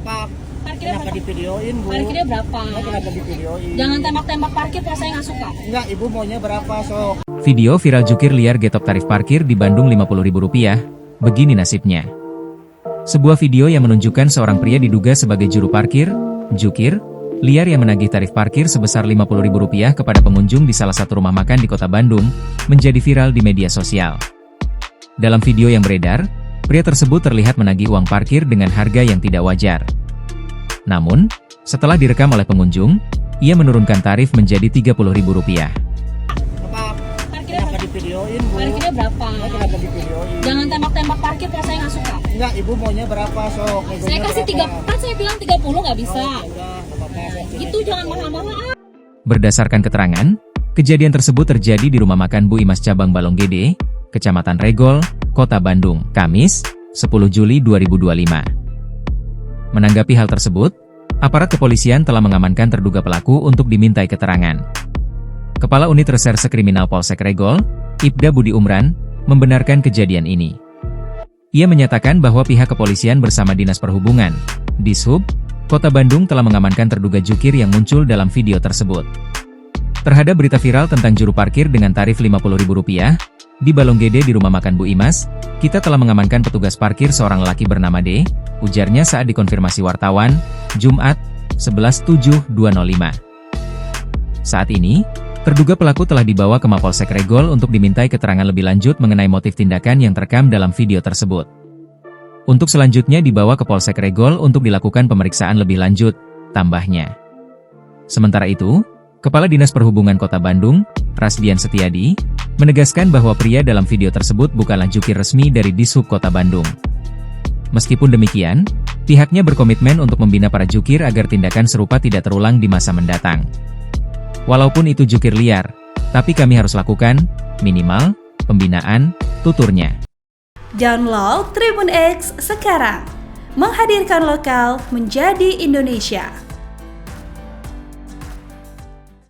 Apa? Parkirnya Kenapa berapa? divideoin, Bu? Parkirnya berapa? Kenapa divideoin? Jangan tembak-tembak parkir, Pak, saya nggak suka. Enggak, Ibu maunya berapa, sok? Video viral jukir liar getop tarif parkir di Bandung Rp50.000, begini nasibnya. Sebuah video yang menunjukkan seorang pria diduga sebagai juru parkir, jukir, liar yang menagih tarif parkir sebesar Rp50.000 kepada pengunjung di salah satu rumah makan di kota Bandung, menjadi viral di media sosial. Dalam video yang beredar, pria tersebut terlihat menagih uang parkir dengan harga yang tidak wajar. Namun, setelah direkam oleh pengunjung, ia menurunkan tarif menjadi Rp30.000. Apa? Parkirnya Kenapa berapa? divideoin, Bu? Parkirnya berapa? Kenapa divideoin? Jangan tembak-tembak parkir, Pak, saya nggak suka. Enggak, Ibu maunya berapa, sok? Saya kasih 3, kan saya bilang 30 nggak bisa. Udah, nggak apa-apa, sok. Itu jangan mahal-mahal. Berdasarkan keterangan, kejadian tersebut terjadi di rumah makan Bu Imas Cabang Balonggede, Kecamatan Regol, Kota Bandung, Kamis, 10 Juli 2025. Menanggapi hal tersebut, aparat kepolisian telah mengamankan terduga pelaku untuk dimintai keterangan. Kepala Unit Reserse Kriminal Polsek Regol, Ibda Budi Umran, membenarkan kejadian ini. Ia menyatakan bahwa pihak kepolisian bersama Dinas Perhubungan, Dishub, Kota Bandung telah mengamankan terduga jukir yang muncul dalam video tersebut. Terhadap berita viral tentang juru parkir dengan tarif Rp50.000, di Balonggede di rumah makan Bu Imas, kita telah mengamankan petugas parkir seorang lelaki bernama D, ujarnya saat dikonfirmasi wartawan, Jumat, 11/7/2005. Saat ini, terduga pelaku telah dibawa ke Mapolsek Regol untuk dimintai keterangan lebih lanjut mengenai motif tindakan yang terekam dalam video tersebut. Untuk selanjutnya dibawa ke Polsek Regol untuk dilakukan pemeriksaan lebih lanjut, tambahnya. Sementara itu, Kepala Dinas Perhubungan Kota Bandung, Rasdian Setiadi, menegaskan bahwa pria dalam video tersebut bukanlah jukir resmi dari Dishub Kota Bandung. Meskipun demikian, pihaknya berkomitmen untuk membina para jukir agar tindakan serupa tidak terulang di masa mendatang. Walaupun itu jukir liar, tapi kami harus lakukan, minimal, pembinaan, tuturnya. Download Tribun X sekarang, menghadirkan lokal menjadi Indonesia.